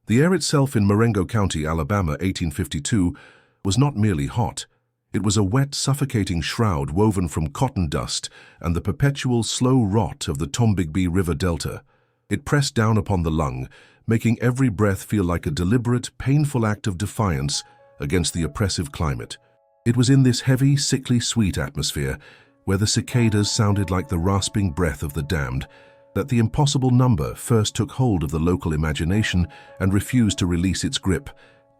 The air itself in Marengo County, Alabama, 1852, was not merely hot. It was a wet, suffocating shroud woven from cotton dust and the perpetual slow rot of the Tombigbee River Delta. It pressed down upon the lung, making every breath feel like a deliberate, painful act of defiance against the oppressive climate. It was in this heavy, sickly sweet atmosphere, where the cicadas sounded like the rasping breath of the damned, that the impossible number first took hold of the local imagination and refused to release its grip: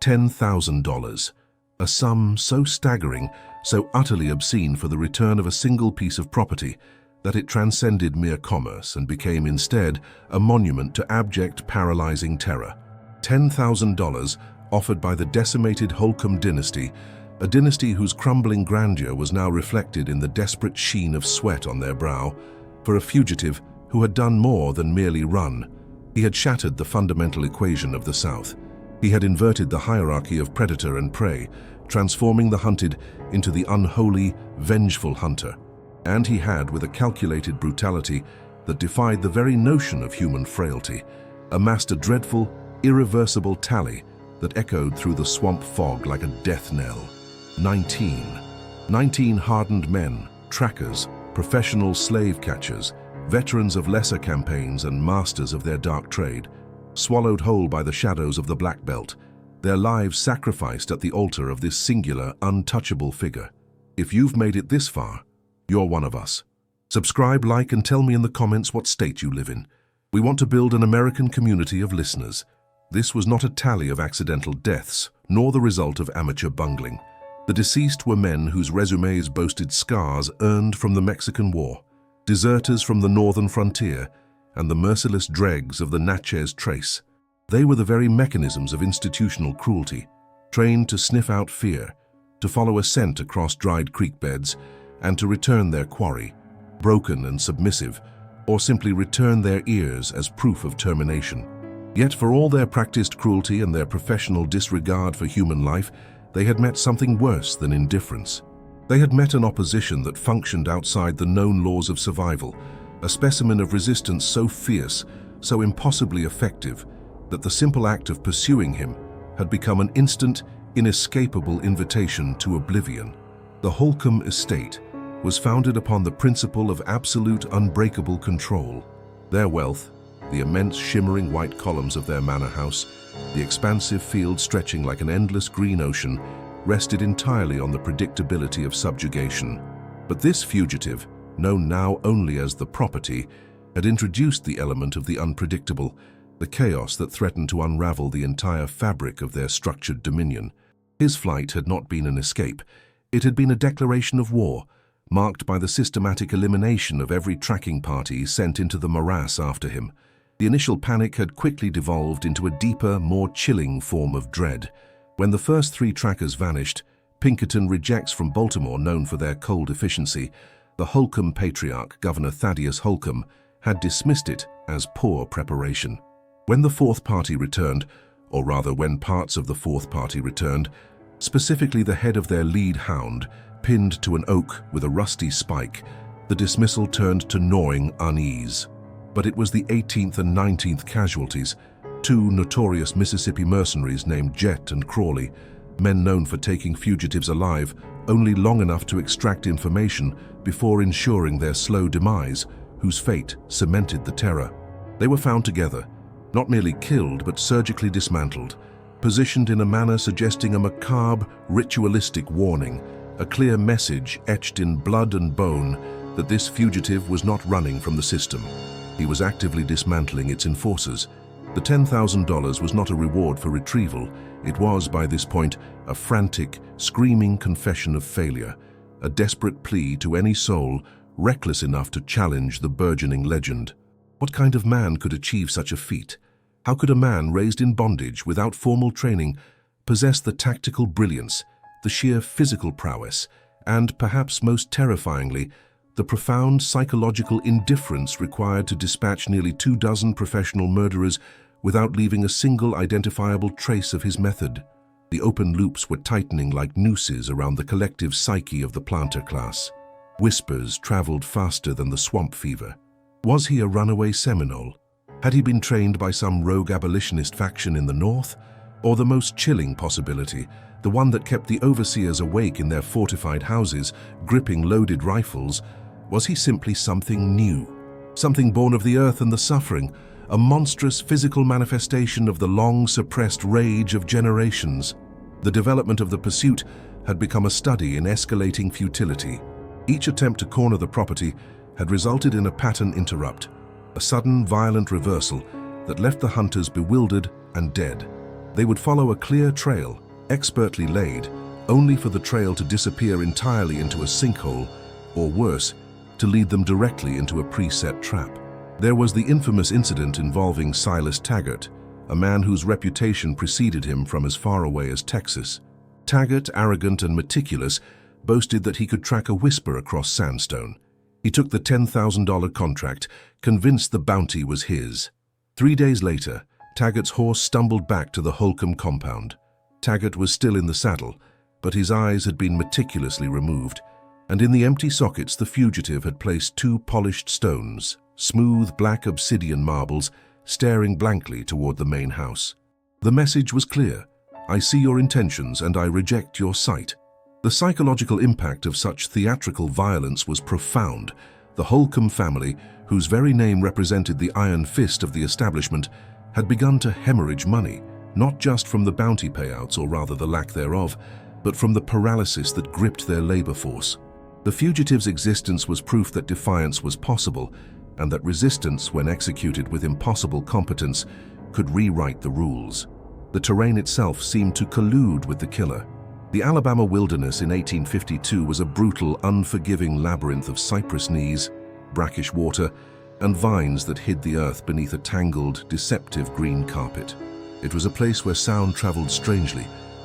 $10,000. A sum so staggering, so utterly obscene for the return of a single piece of property, that it transcended mere commerce and became instead a monument to abject, paralyzing terror. $10,000 offered by the decimated Holcomb dynasty, a dynasty whose crumbling grandeur was now reflected in the desperate sheen of sweat on their brow, for a fugitive who had done more than merely run. He had shattered the fundamental equation of the South. He had inverted the hierarchy of predator and prey, transforming the hunted into the unholy, vengeful hunter. And he had, with a calculated brutality that defied the very notion of human frailty, amassed a dreadful, irreversible tally that echoed through the swamp fog like a death knell. 19 hardened men, trackers, professional slave catchers, veterans of lesser campaigns and masters of their dark trade, swallowed whole by the shadows of the Black Belt, their lives sacrificed at the altar of this singular, untouchable figure. If you've made it this far, you're one of us. Subscribe, like, and tell me in the comments what state you live in. We want to build an American community of listeners. This was not a tally of accidental deaths, nor the result of amateur bungling. The deceased were men whose resumes boasted scars earned from the Mexican War, deserters from the northern frontier, and the merciless dregs of the Natchez Trace. They were the very mechanisms of institutional cruelty, trained to sniff out fear, to follow a scent across dried creek beds, and to return their quarry, broken and submissive, or simply return their ears as proof of termination. Yet for all their practiced cruelty and their professional disregard for human life, they had met something worse than indifference. They had met an opposition that functioned outside the known laws of survival, a specimen of resistance so fierce, so impossibly effective, that the simple act of pursuing him had become an instant, inescapable invitation to oblivion. The Holcomb estate was founded upon the principle of absolute, unbreakable control. Their wealth, the immense shimmering white columns of their manor house, the expansive field stretching like an endless green ocean, rested entirely on the predictability of subjugation. But this fugitive, known now only as the property, had introduced the element of the unpredictable, the chaos that threatened to unravel the entire fabric of their structured dominion. His flight had not been an escape. It had been a declaration of war, marked by the systematic elimination of every tracking party sent into the morass after him. The initial panic had quickly devolved into a deeper, more chilling form of dread. When the first 3 trackers vanished, Pinkerton rejects from Baltimore, known for their cold efficiency, the Holcomb patriarch, Governor Thaddeus Holcomb, had dismissed it as poor preparation. When the 4th party returned, or rather when parts of the 4th party returned, specifically the head of their lead hound, pinned to an oak with a rusty spike, the dismissal turned to gnawing unease. But it was the 18th and 19th casualties, 2 notorious Mississippi mercenaries named Jet and Crawley, men known for taking fugitives alive only long enough to extract information before ensuring their slow demise, whose fate cemented the terror. They were found together, not merely killed but surgically dismantled, positioned in a manner suggesting a macabre, ritualistic warning, a clear message etched in blood and bone that this fugitive was not running from the system. He was actively dismantling its enforcers. The $10,000 was not a reward for retrieval. It was, by this point, a frantic, screaming confession of failure, a desperate plea to any soul reckless enough to challenge the burgeoning legend. What kind of man could achieve such a feat? How could a man raised in bondage without formal training possess the tactical brilliance, the sheer physical prowess, and, perhaps most terrifyingly, the profound psychological indifference required to dispatch nearly 24 professional murderers without leaving a single identifiable trace of his method? The open loops were tightening like nooses around the collective psyche of the planter class. Whispers traveled faster than the swamp fever. Was he a runaway Seminole? Had he been trained by some rogue abolitionist faction in the north? Or the most chilling possibility, the one that kept the overseers awake in their fortified houses, gripping loaded rifles, was he simply something new? Something born of the earth and the suffering, a monstrous physical manifestation of the long-suppressed rage of generations. The development of the pursuit had become a study in escalating futility. Each attempt to corner the property had resulted in a pattern interrupt, a sudden, violent reversal that left the hunters bewildered and dead. They would follow a clear trail, expertly laid, only for the trail to disappear entirely into a sinkhole, or worse, to lead them directly into a preset trap. There was the infamous incident involving Silas Taggart, a man whose reputation preceded him from as far away as Texas. Taggart, arrogant and meticulous, boasted that he could track a whisper across sandstone. He took the $10,000 contract, convinced the bounty was his. 3 days later, Taggart's horse stumbled back to the Holcomb compound. Taggart was still in the saddle, but his eyes had been meticulously removed, and in the empty sockets the fugitive had placed 2 polished stones, smooth black obsidian marbles, staring blankly toward the main house. The message was clear: I see your intentions and I reject your sight. The psychological impact of such theatrical violence was profound. The Holcomb family, whose very name represented the iron fist of the establishment, had begun to hemorrhage money, not just from the bounty payouts, or rather the lack thereof, but from the paralysis that gripped their labor force. The fugitive's existence was proof that defiance was possible, and that resistance, when executed with impossible competence, could rewrite the rules. The terrain itself seemed to collude with the killer. The Alabama wilderness in 1852 was a brutal, unforgiving labyrinth of cypress knees, brackish water, and vines that hid the earth beneath a tangled, deceptive green carpet. It was a place where sound traveled strangely,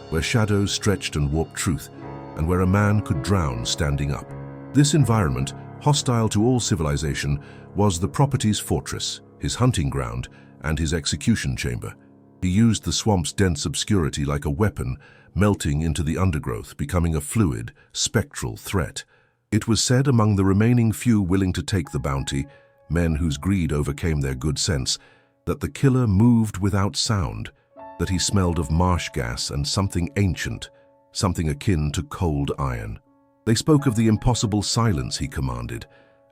where shadows stretched and warped truth, and where a man could drown standing up. This environment, hostile to all civilization, was the property's fortress, his hunting ground, and his execution chamber. He used the swamp's dense obscurity like a weapon, melting into the undergrowth, becoming a fluid, spectral threat. It was said among the remaining few willing to take the bounty, men whose greed overcame their good sense, that the killer moved without sound, that he smelled of marsh gas and something ancient, something akin to cold iron. They spoke of the impossible silence he commanded,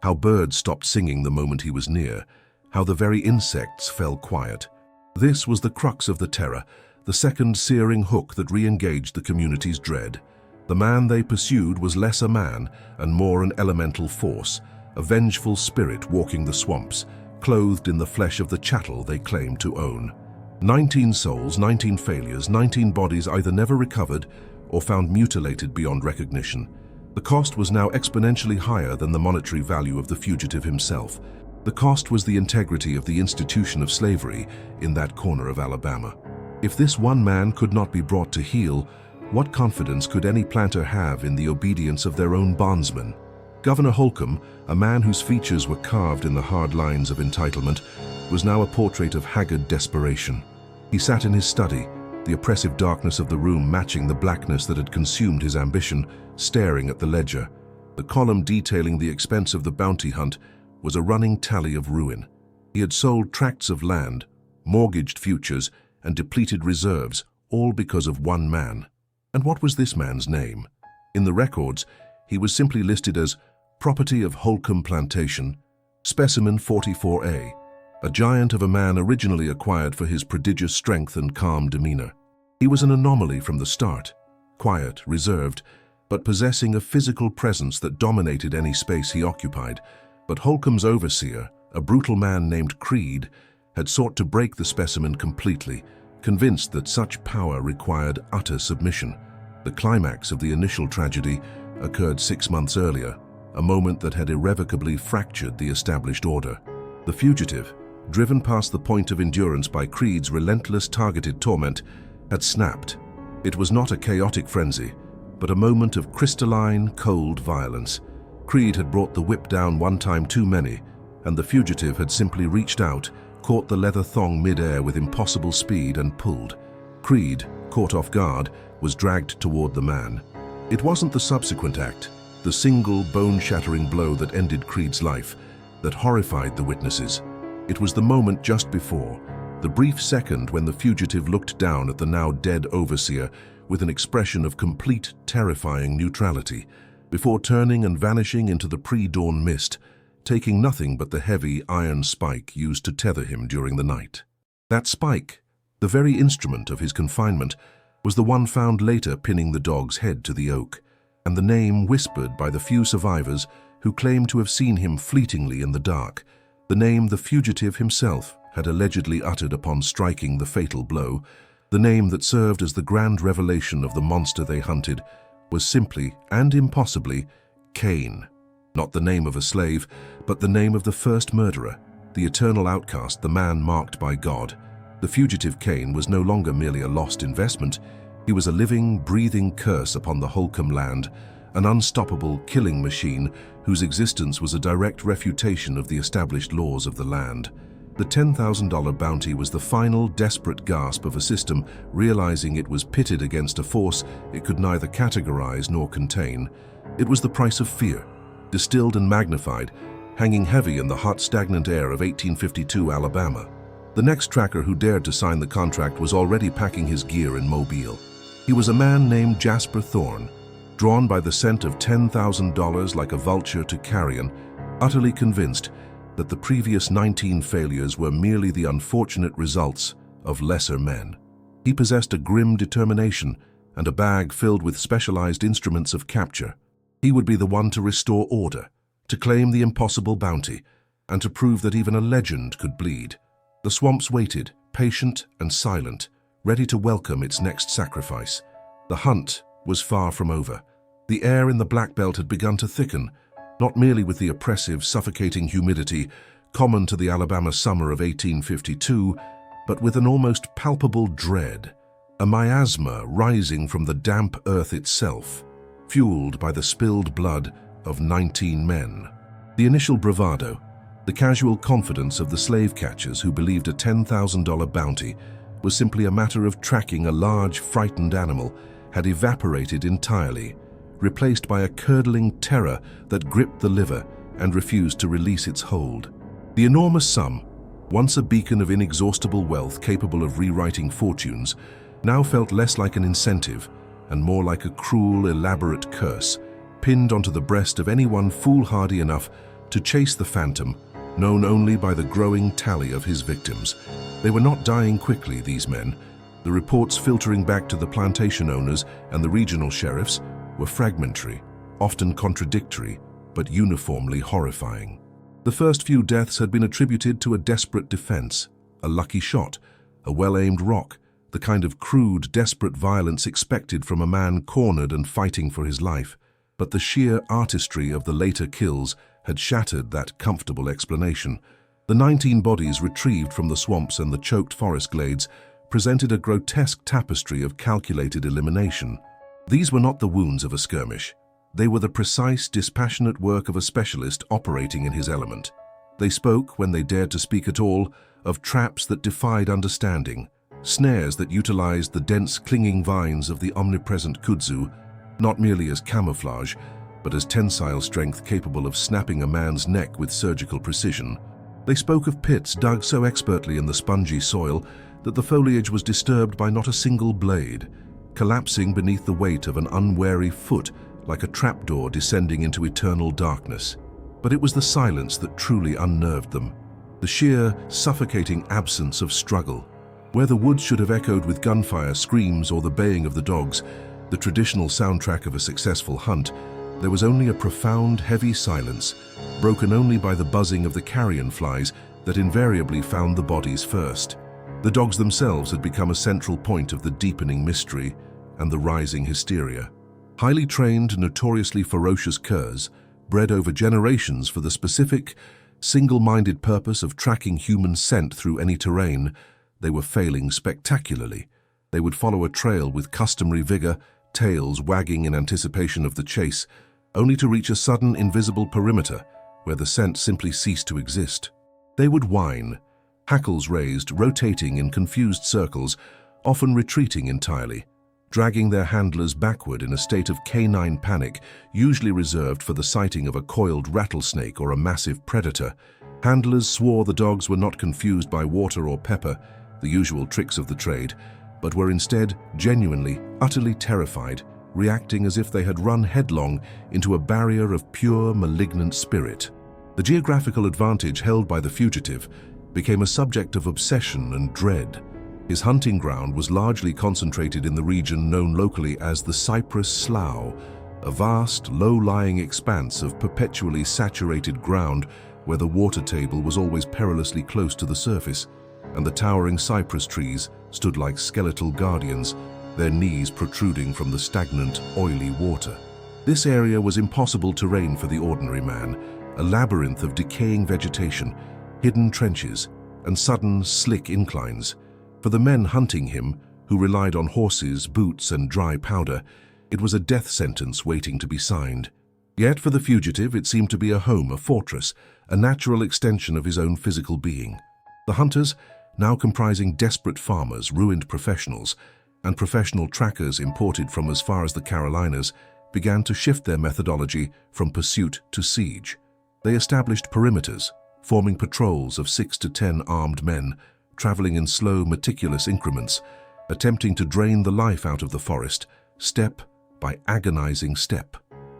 how birds stopped singing the moment he was near, how the very insects fell quiet. This was the crux of the terror, the second searing hook that re-engaged the community's dread. The man they pursued was less a man and more an elemental force, a vengeful spirit walking the swamps, clothed in the flesh of the chattel they claimed to own. 19 souls, 19 failures, 19 bodies either never recovered or found mutilated beyond recognition. The cost was now exponentially higher than the monetary value of the fugitive himself. The cost was the integrity of the institution of slavery in that corner of Alabama. If this one man could not be brought to heel, what confidence could any planter have in the obedience of their own bondsmen? Governor Holcomb, a man whose features were carved in the hard lines of entitlement, was now a portrait of haggard desperation. He sat in his study, the oppressive darkness of the room matching the blackness that had consumed his ambition, staring at the ledger. The column detailing the expense of the bounty hunt was a running tally of ruin. He had sold tracts of land, mortgaged futures, and depleted reserves, all because of one man. And what was this man's name? In the records, he was simply listed as property of Holcomb Plantation, specimen 44A, a giant of a man originally acquired for his prodigious strength and calm demeanor. He was an anomaly from the start, quiet, reserved, but possessing a physical presence that dominated any space he occupied. But Holcomb's overseer, a brutal man named Creed, had sought to break the specimen completely, convinced that such power required utter submission. The climax of the initial tragedy occurred 6 months earlier, a moment that had irrevocably fractured the established order. The fugitive, driven past the point of endurance by Creed's relentless targeted torment, had snapped. It was not a chaotic frenzy, but a moment of crystalline, cold violence. Creed had brought the whip down one time too many, and the fugitive had simply reached out, caught the leather thong mid-air with impossible speed and pulled. Creed, caught off guard, was dragged toward the man. It wasn't the subsequent act, the single bone-shattering blow that ended Creed's life, that horrified the witnesses. It was the moment just before, the brief second when the fugitive looked down at the now dead overseer with an expression of complete, terrifying neutrality, before turning and vanishing into the pre-dawn mist, taking nothing but the heavy iron spike used to tether him during the night. That spike, the very instrument of his confinement, was the one found later pinning the dog's head to the oak, and the name whispered by the few survivors who claimed to have seen him fleetingly in the dark, the name the fugitive himself had allegedly uttered upon striking the fatal blow, the name that served as the grand revelation of the monster they hunted, was simply and impossibly Cain. Not the name of a slave, but the name of the first murderer, the eternal outcast, the man marked by God. The fugitive Cain was no longer merely a lost investment. He was a living, breathing curse upon the Holcomb land, an unstoppable killing machine whose existence was a direct refutation of the established laws of the land. The $10,000 bounty was the final, desperate gasp of a system realizing it was pitted against a force it could neither categorize nor contain. It was the price of fear, distilled and magnified, hanging heavy in the hot, stagnant air of 1852 Alabama. The next tracker who dared to sign the contract was already packing his gear in Mobile. He was a man named Jasper Thorne, drawn by the scent of $10,000 like a vulture to carrion, utterly convinced that the previous 19 failures were merely the unfortunate results of lesser men. He possessed a grim determination and a bag filled with specialized instruments of capture. He would be the one to restore order, to claim the impossible bounty, and to prove that even a legend could bleed. The swamps waited, patient and silent, ready to welcome its next sacrifice. The hunt was far from over. The air in the Black Belt had begun to thicken, not merely with the oppressive, suffocating humidity common to the Alabama summer of 1852, but with an almost palpable dread, a miasma rising from the damp earth itself, fueled by the spilled blood of 19 men. The initial bravado, the casual confidence of the slave catchers who believed a $10,000 bounty was simply a matter of tracking a large, frightened animal, had evaporated entirely, replaced by a curdling terror that gripped the liver and refused to release its hold. The enormous sum, once a beacon of inexhaustible wealth capable of rewriting fortunes, now felt less like an incentive and more like a cruel, elaborate curse, pinned onto the breast of anyone foolhardy enough to chase the phantom, known only by the growing tally of his victims. They were not dying quickly, these men. The reports filtering back to the plantation owners and the regional sheriffs were fragmentary, often contradictory, but uniformly horrifying. The first few deaths had been attributed to a desperate defense, a lucky shot, a well-aimed rock, the kind of crude, desperate violence expected from a man cornered and fighting for his life. But the sheer artistry of the later kills had shattered that comfortable explanation. The 19 bodies retrieved from the swamps and the choked forest glades presented a grotesque tapestry of calculated elimination. These were not the wounds of a skirmish. They were the precise, dispassionate work of a specialist operating in his element. They spoke, when they dared to speak at all, of traps that defied understanding, snares that utilized the dense, clinging vines of the omnipresent kudzu, not merely as camouflage, but as tensile strength capable of snapping a man's neck with surgical precision. They spoke of pits dug so expertly in the spongy soil that the foliage was disturbed by not a single blade, collapsing beneath the weight of an unwary foot like a trapdoor descending into eternal darkness. But it was the silence that truly unnerved them, the sheer, suffocating absence of struggle. Where the woods should have echoed with gunfire, screams, or the baying of the dogs, the traditional soundtrack of a successful hunt, there was only a profound, heavy silence, broken only by the buzzing of the carrion flies that invariably found the bodies first. The dogs themselves had become a central point of the deepening mystery and the rising hysteria. Highly trained, notoriously ferocious curs, bred over generations for the specific, single-minded purpose of tracking human scent through any terrain, they were failing spectacularly. They would follow a trail with customary vigor, tails wagging in anticipation of the chase, only to reach a sudden, invisible perimeter where the scent simply ceased to exist. They would whine, hackles raised, rotating in confused circles, often retreating entirely. dragging their handlers backward in a state of canine panic, usually reserved for the sighting of a coiled rattlesnake or a massive predator. Handlers swore the dogs were not confused by water or pepper, the usual tricks of the trade, but were instead genuinely, utterly terrified, reacting as if they had run headlong into a barrier of pure, malignant spirit. The geographical advantage held by the fugitive became a subject of obsession and dread. His hunting ground was largely concentrated in the region known locally as the Cypress Slough, a vast, low-lying expanse of perpetually saturated ground where the water table was always perilously close to the surface, and the towering cypress trees stood like skeletal guardians, their knees protruding from the stagnant, oily water. This area was impossible terrain for the ordinary man, a labyrinth of decaying vegetation, hidden trenches, and sudden, slick inclines. For the men hunting him, who relied on horses, boots, and dry powder, it was a death sentence waiting to be signed. Yet for the fugitive, it seemed to be a home, a fortress, a natural extension of his own physical being. The hunters, now comprising desperate farmers, ruined professionals, and professional trackers imported from as far as the Carolinas, began to shift their methodology from pursuit to siege. They established perimeters, forming patrols of 6 to 10 armed men, traveling in slow, meticulous increments, attempting to drain the life out of the forest, step by agonizing step.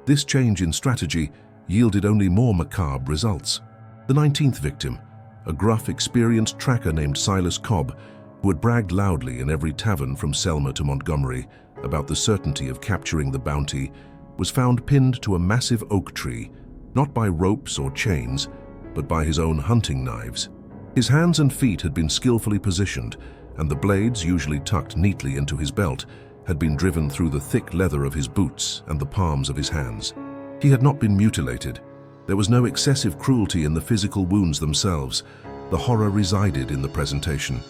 This change in strategy yielded only more macabre results. The 19th victim, a gruff, experienced tracker named Silas Cobb, who had bragged loudly in every tavern from Selma to Montgomery about the certainty of capturing the bounty, was found pinned to a massive oak tree, not by ropes or chains, but by his own hunting knives. His hands and feet had been skillfully positioned, and the blades, usually tucked neatly into his belt, had been driven through the thick leather of his boots and the palms of his hands. He had not been mutilated. There was no excessive cruelty in the physical wounds themselves. The horror resided in the presentation.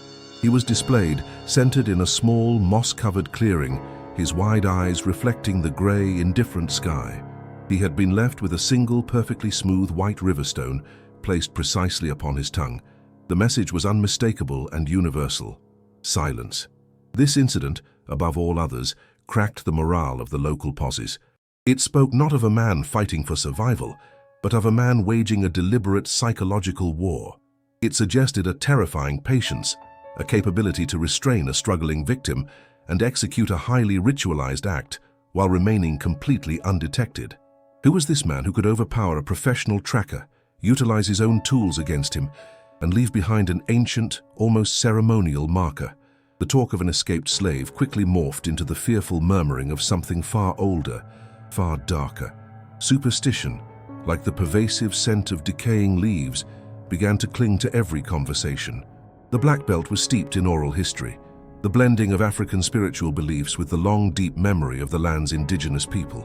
He was displayed, centered in a small, moss-covered clearing, his wide eyes reflecting the gray, indifferent sky. He had been left with a single, perfectly smooth white riverstone placed precisely upon his tongue. The message was unmistakable and universal: silence. This incident, above all others, cracked the morale of the local posses. It spoke not of a man fighting for survival, but of a man waging a deliberate psychological war. It suggested a terrifying patience, a capability to restrain a struggling victim and execute a highly ritualized act while remaining completely undetected. Who was this man who could overpower a professional tracker, utilize his own tools against him, and leave behind an ancient, almost ceremonial marker? The talk of an escaped slave quickly morphed into the fearful murmuring of something far older, far darker. Superstition, like the pervasive scent of decaying leaves, began to cling to every conversation. The Black Belt was steeped in oral history, the blending of African spiritual beliefs with the long, deep memory of the land's indigenous people.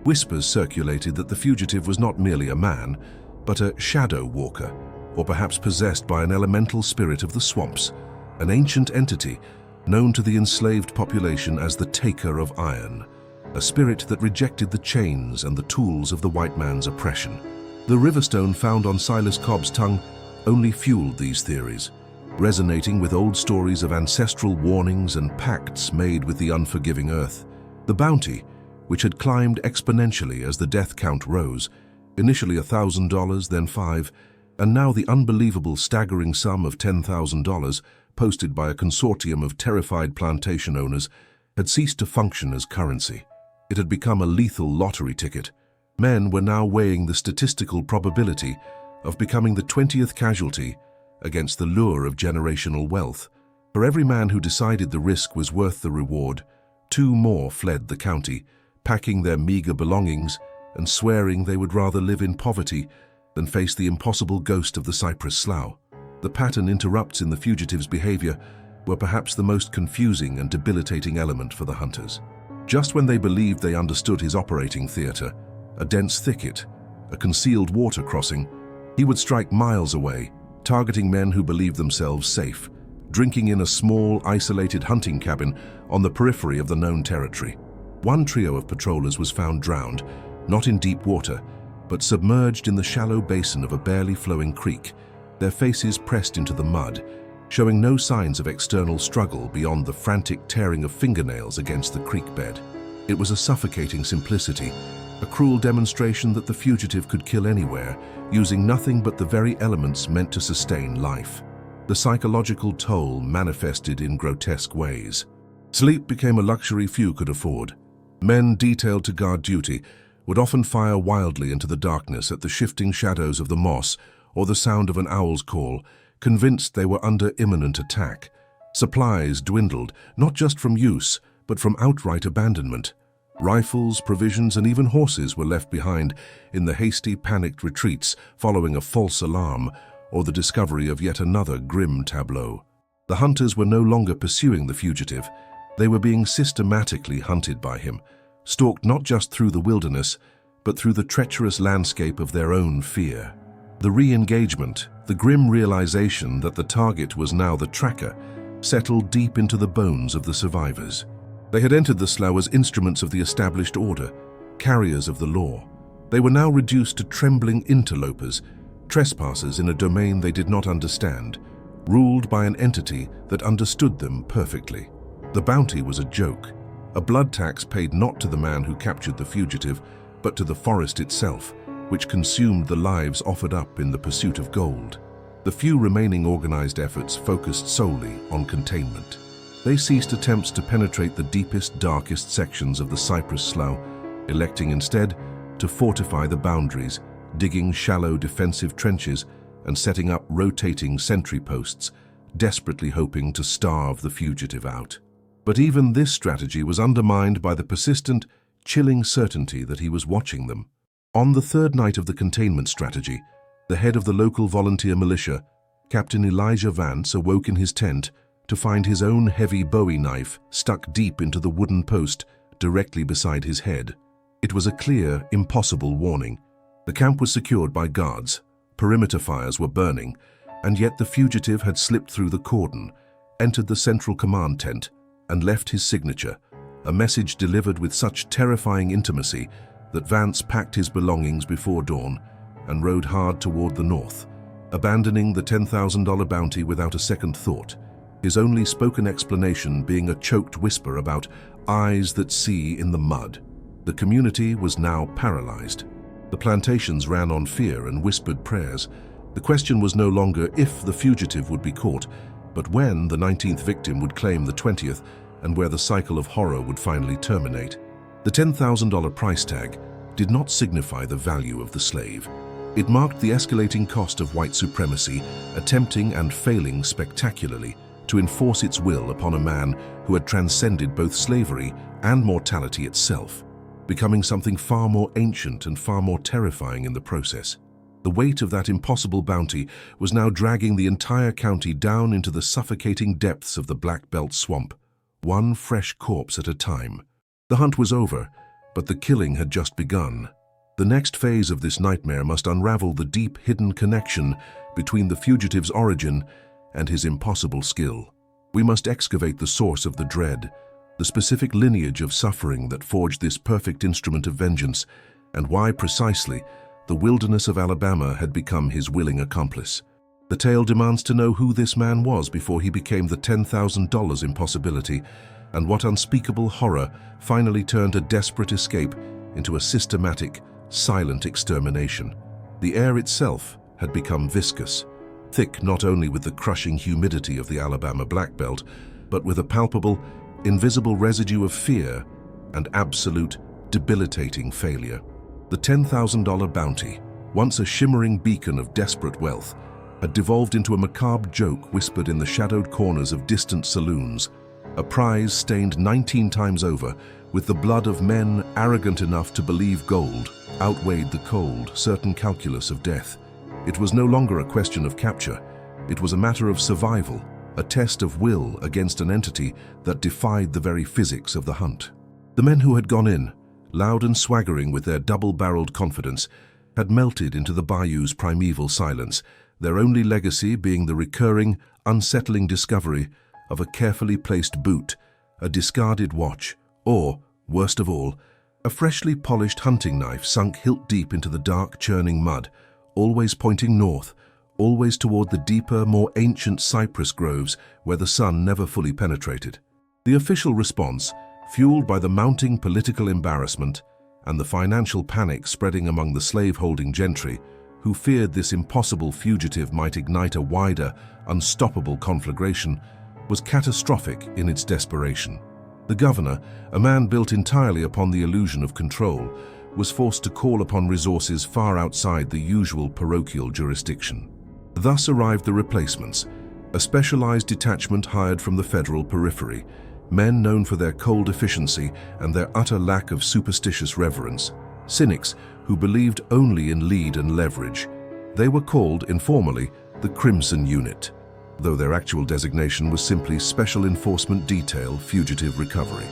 Whispers circulated that the fugitive was not merely a man, but a shadow walker, or perhaps possessed by an elemental spirit of the swamps, an ancient entity known to the enslaved population as the Taker of Iron, a spirit that rejected the chains and the tools of the white man's oppression. The riverstone found on Silas Cobb's tongue only fueled these theories, resonating with old stories of ancestral warnings and pacts made with the unforgiving earth. The bounty, which had climbed exponentially as the death count rose, initially $1,000, then $5,000, and now the unbelievable staggering sum of $10,000, posted by a consortium of terrified plantation owners, had ceased to function as currency. It had become a lethal lottery ticket. Men were now weighing the statistical probability of becoming the 20th casualty against the lure of generational wealth. For every man who decided the risk was worth the reward, 2 more fled the county, packing their meager belongings and swearing they would rather live in poverty than face the impossible ghost of the Cypress Slough. The pattern interrupts in the fugitive's behavior were perhaps the most confusing and debilitating element for the hunters. Just when they believed they understood his operating theater, a dense thicket, a concealed water crossing, he would strike miles away, targeting men who believed themselves safe, drinking in a small, isolated hunting cabin on the periphery of the known territory. One trio of patrollers was found drowned, not in deep water, but submerged in the shallow basin of a barely flowing creek, their faces pressed into the mud, showing no signs of external struggle beyond the frantic tearing of fingernails against the creek bed. It was a suffocating simplicity, a cruel demonstration that the fugitive could kill anywhere, using nothing but the very elements meant to sustain life. The psychological toll manifested in grotesque ways. Sleep became a luxury few could afford. Men detailed to guard duty would often fire wildly into the darkness at the shifting shadows of the moss or the sound of an owl's call, convinced they were under imminent attack. Supplies dwindled, not just from use, but from outright abandonment. Rifles, provisions, and even horses were left behind in the hasty, panicked retreats following a false alarm or the discovery of yet another grim tableau. The hunters were no longer pursuing the fugitive. They were being systematically hunted by him, stalked not just through the wilderness, but through the treacherous landscape of their own fear. The re-engagement, the grim realization that the target was now the tracker, settled deep into the bones of the survivors. They had entered the slough as instruments of the established order, carriers of the law. They were now reduced to trembling interlopers, trespassers in a domain they did not understand, ruled by an entity that understood them perfectly. The bounty was a joke, a blood tax paid not to the man who captured the fugitive, but to the forest itself, which consumed the lives offered up in the pursuit of gold. The few remaining organized efforts focused solely on containment. They ceased attempts to penetrate the deepest, darkest sections of the cypress slough, electing instead to fortify the boundaries, digging shallow defensive trenches and setting up rotating sentry posts, desperately hoping to starve the fugitive out. But even this strategy was undermined by the persistent, chilling certainty that he was watching them. On the third night of the containment strategy, the head of the local volunteer militia, Captain Elijah Vance, awoke in his tent to find his own heavy Bowie knife stuck deep into the wooden post directly beside his head. It was a clear, impossible warning. The camp was secured by guards, perimeter fires were burning, and yet the fugitive had slipped through the cordon, entered the central command tent, and left his signature, a message delivered with such terrifying intimacy that Vance packed his belongings before dawn and rode hard toward the north, abandoning the $10,000 bounty without a second thought, his only spoken explanation being a choked whisper about eyes that see in the mud. The community was now paralyzed. The plantations ran on fear and whispered prayers. The question was no longer if the fugitive would be caught, but when the 19th victim would claim the 20th and where the cycle of horror would finally terminate. The $10,000 price tag did not signify the value of the slave. It marked the escalating cost of white supremacy, attempting and failing spectacularly to enforce its will upon a man who had transcended both slavery and mortality itself, becoming something far more ancient and far more terrifying in the process. The weight of that impossible bounty was now dragging the entire county down into the suffocating depths of the Black Belt swamp, one fresh corpse at a time. The hunt was over, but the killing had just begun. The next phase of this nightmare must unravel the deep, hidden connection between the fugitive's origin and his impossible skill. We must excavate the source of the dread, the specific lineage of suffering that forged this perfect instrument of vengeance, and why precisely the wilderness of Alabama had become his willing accomplice. The tale demands to know who this man was before he became the $10,000 impossibility, and what unspeakable horror finally turned a desperate escape into a systematic, silent extermination. The air itself had become viscous, thick not only with the crushing humidity of the Alabama Black Belt, but with a palpable, invisible residue of fear and absolute, debilitating failure. The $10,000 bounty, once a shimmering beacon of desperate wealth, had devolved into a macabre joke whispered in the shadowed corners of distant saloons, a prize stained 19 times over with the blood of men arrogant enough to believe gold outweighed the cold, certain calculus of death. It was no longer a question of capture. It was a matter of survival, a test of will against an entity that defied the very physics of the hunt. The men who had gone in, loud and swaggering with their double-barreled confidence, had melted into the bayou's primeval silence, their only legacy being the recurring, unsettling discovery of a carefully placed boot, a discarded watch, or, worst of all, a freshly polished hunting knife sunk hilt-deep into the dark, churning mud, always pointing north, always toward the deeper, more ancient cypress groves where the sun never fully penetrated. The official response, fueled by the mounting political embarrassment and the financial panic spreading among the slave-holding gentry, who feared this impossible fugitive might ignite a wider, unstoppable conflagration, was catastrophic in its desperation. The governor, a man built entirely upon the illusion of control, was forced to call upon resources far outside the usual parochial jurisdiction. Thus arrived the replacements, a specialized detachment hired from the federal periphery, men known for their cold efficiency and their utter lack of superstitious reverence, cynics who believed only in lead and leverage. They were called, informally, the Crimson Unit, though their actual designation was simply Special Enforcement Detail Fugitive Recovery.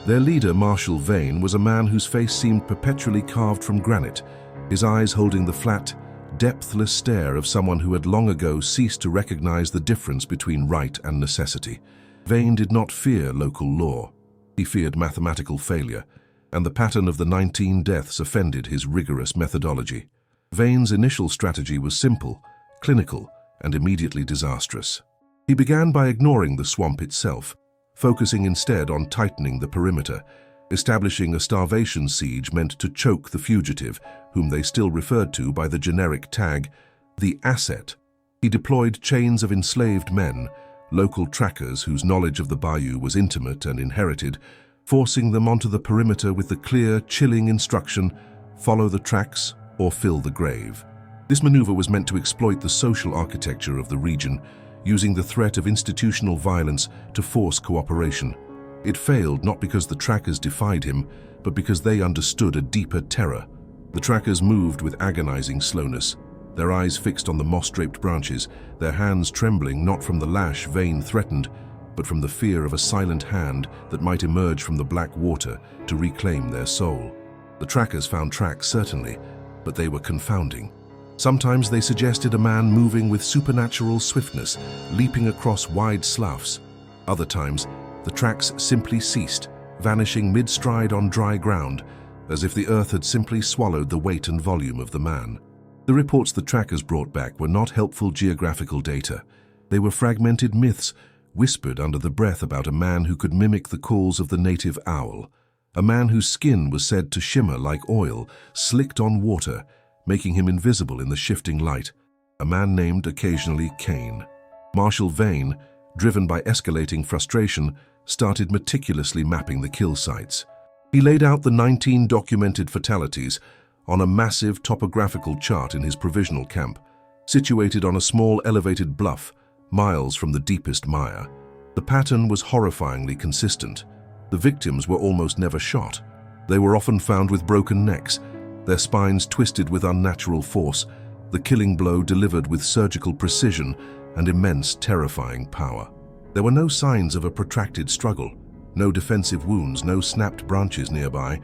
Their leader, Marshal Vane, was a man whose face seemed perpetually carved from granite, his eyes holding the flat, depthless stare of someone who had long ago ceased to recognize the difference between right and necessity. Vane did not fear local law. He feared mathematical failure, and the pattern of the 19 deaths offended his rigorous methodology. Vane's initial strategy was simple, clinical, and immediately disastrous. He began by ignoring the swamp itself, focusing instead on tightening the perimeter, establishing a starvation siege meant to choke the fugitive, whom they still referred to by the generic tag, the Asset. He deployed chains of enslaved men, local trackers whose knowledge of the bayou was intimate and inherited, forcing them onto the perimeter with the clear, chilling instruction, follow the tracks or fill the grave. This maneuver was meant to exploit the social architecture of the region, using the threat of institutional violence to force cooperation. It failed not because the trackers defied him, but because they understood a deeper terror. The trackers moved with agonizing slowness, their eyes fixed on the moss-draped branches, their hands trembling not from the lash Vane threatened, but from the fear of a silent hand that might emerge from the black water to reclaim their soul. The trackers found tracks, certainly, but they were confounding. Sometimes they suggested a man moving with supernatural swiftness, leaping across wide sloughs. Other times, the tracks simply ceased, vanishing mid-stride on dry ground, as if the earth had simply swallowed the weight and volume of the man. The reports the trackers brought back were not helpful geographical data. They were fragmented myths, whispered under the breath about a man who could mimic the calls of the native owl, a man whose skin was said to shimmer like oil, slicked on water, making him invisible in the shifting light, a man named occasionally Cain. Marshal Vane, driven by escalating frustration, started meticulously mapping the kill sites. He laid out the 19 documented fatalities on a massive topographical chart in his provisional camp, situated on a small elevated bluff, miles from the deepest mire. The pattern was horrifyingly consistent. The victims were almost never shot. They were often found with broken necks, their spines twisted with unnatural force, the killing blow delivered with surgical precision and immense, terrifying power. There were no signs of a protracted struggle, no defensive wounds, no snapped branches nearby,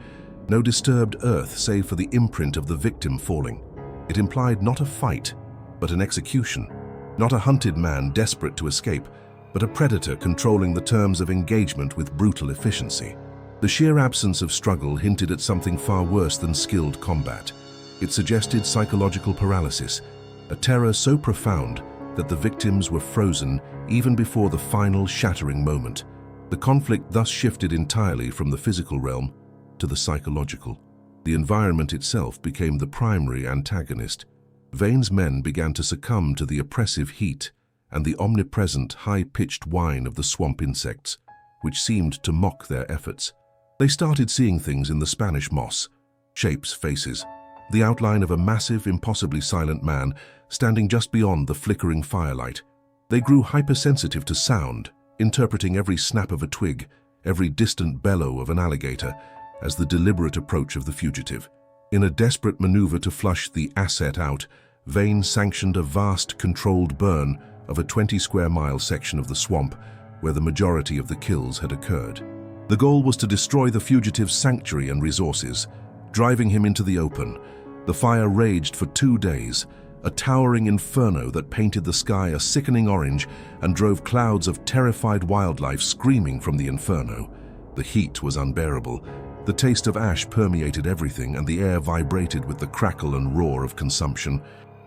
no disturbed earth save for the imprint of the victim falling. It implied not a fight, but an execution. Not a hunted man desperate to escape, but a predator controlling the terms of engagement with brutal efficiency. The sheer absence of struggle hinted at something far worse than skilled combat. It suggested psychological paralysis, a terror so profound that the victims were frozen even before the final shattering moment. The conflict thus shifted entirely from the physical realm to the psychological. The environment itself became the primary antagonist. Vane's men began to succumb to the oppressive heat and the omnipresent, high-pitched whine of the swamp insects, which seemed to mock their efforts. They started seeing things in the Spanish moss, shapes, faces, the outline of a massive, impossibly silent man standing just beyond the flickering firelight. They grew hypersensitive to sound, interpreting every snap of a twig, every distant bellow of an alligator, as the deliberate approach of the fugitive. In a desperate maneuver to flush the Asset out, Vane sanctioned a vast, controlled burn of a 20-square-mile section of the swamp where the majority of the kills had occurred. The goal was to destroy the fugitive's sanctuary and resources, driving him into the open. The fire raged for 2 days, a towering inferno that painted the sky a sickening orange and drove clouds of terrified wildlife screaming from the inferno. The heat was unbearable. The taste of ash permeated everything, and the air vibrated with the crackle and roar of consumption.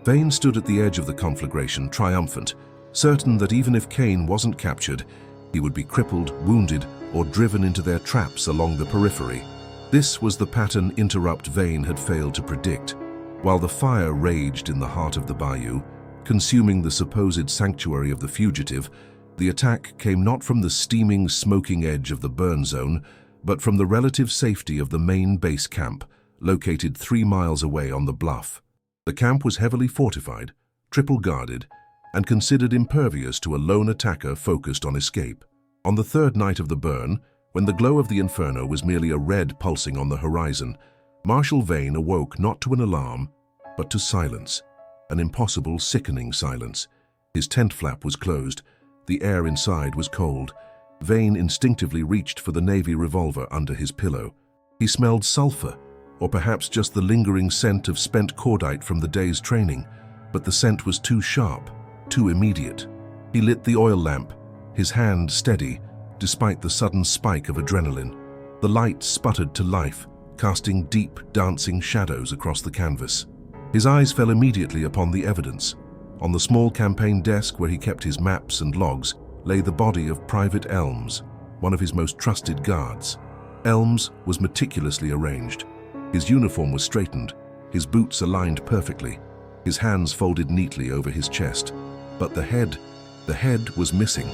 Vane stood at the edge of the conflagration, triumphant, certain that even if Kane wasn't captured, he would be crippled, wounded, or driven into their traps along the periphery. This was the pattern Interrupt Vane had failed to predict. While the fire raged in the heart of the bayou, consuming the supposed sanctuary of the fugitive, the attack came not from the steaming, smoking edge of the burn zone, but from the relative safety of the main base camp, located 3 miles away on the bluff. The camp was heavily fortified, triple-guarded, and considered impervious to a lone attacker focused on escape. On the 3rd night of the burn, when the glow of the inferno was merely a red pulsing on the horizon, Marshal Vane awoke not to an alarm, but to silence, an impossible, sickening silence. His tent flap was closed. The air inside was cold. Vane instinctively reached for the Navy revolver under his pillow. He smelled sulfur, or perhaps just the lingering scent of spent cordite from the day's training, but the scent was too sharp, too immediate. He lit the oil lamp, his hand steady, despite the sudden spike of adrenaline. The light sputtered to life, casting deep, dancing shadows across the canvas. His eyes fell immediately upon the evidence. On the small campaign desk where he kept his maps and logs lay the body of Private Elms, one of his most trusted guards. Elms was meticulously arranged. His uniform was straightened, his boots aligned perfectly, his hands folded neatly over his chest. But the head was missing,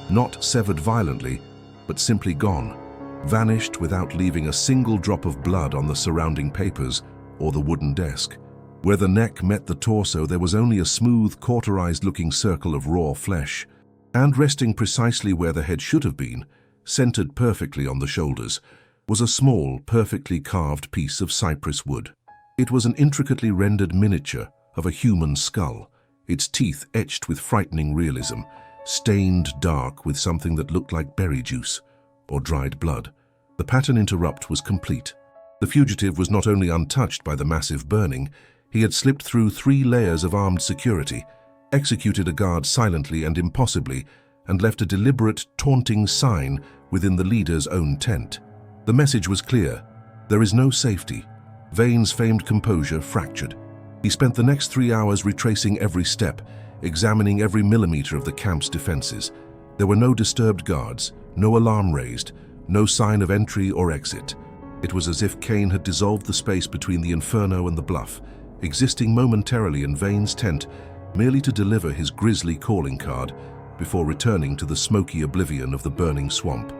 not severed violently, but simply gone, vanished without leaving a single drop of blood on the surrounding papers or the wooden desk. Where the neck met the torso, there was only a smooth, cauterized-looking circle of raw flesh, and resting precisely where the head should have been, centered perfectly on the shoulders, was a small, perfectly carved piece of cypress wood. It was an intricately rendered miniature of a human skull, its teeth etched with frightening realism, stained dark with something that looked like berry juice or dried blood. The pattern Interrupt was complete. The fugitive was not only untouched by the massive burning, he had slipped through 3 layers of armed security, executed a guard silently and impossibly, and left a deliberate, taunting sign within the leader's own tent. The message was clear. There is no safety. Vane's famed composure fractured. He spent the next 3 hours retracing every step, examining every millimeter of the camp's defenses. There were no disturbed guards, no alarm raised, no sign of entry or exit. It was as if Kane had dissolved the space between the inferno and the bluff, existing momentarily in Vane's tent merely to deliver his grisly calling card before returning to the smoky oblivion of the burning swamp.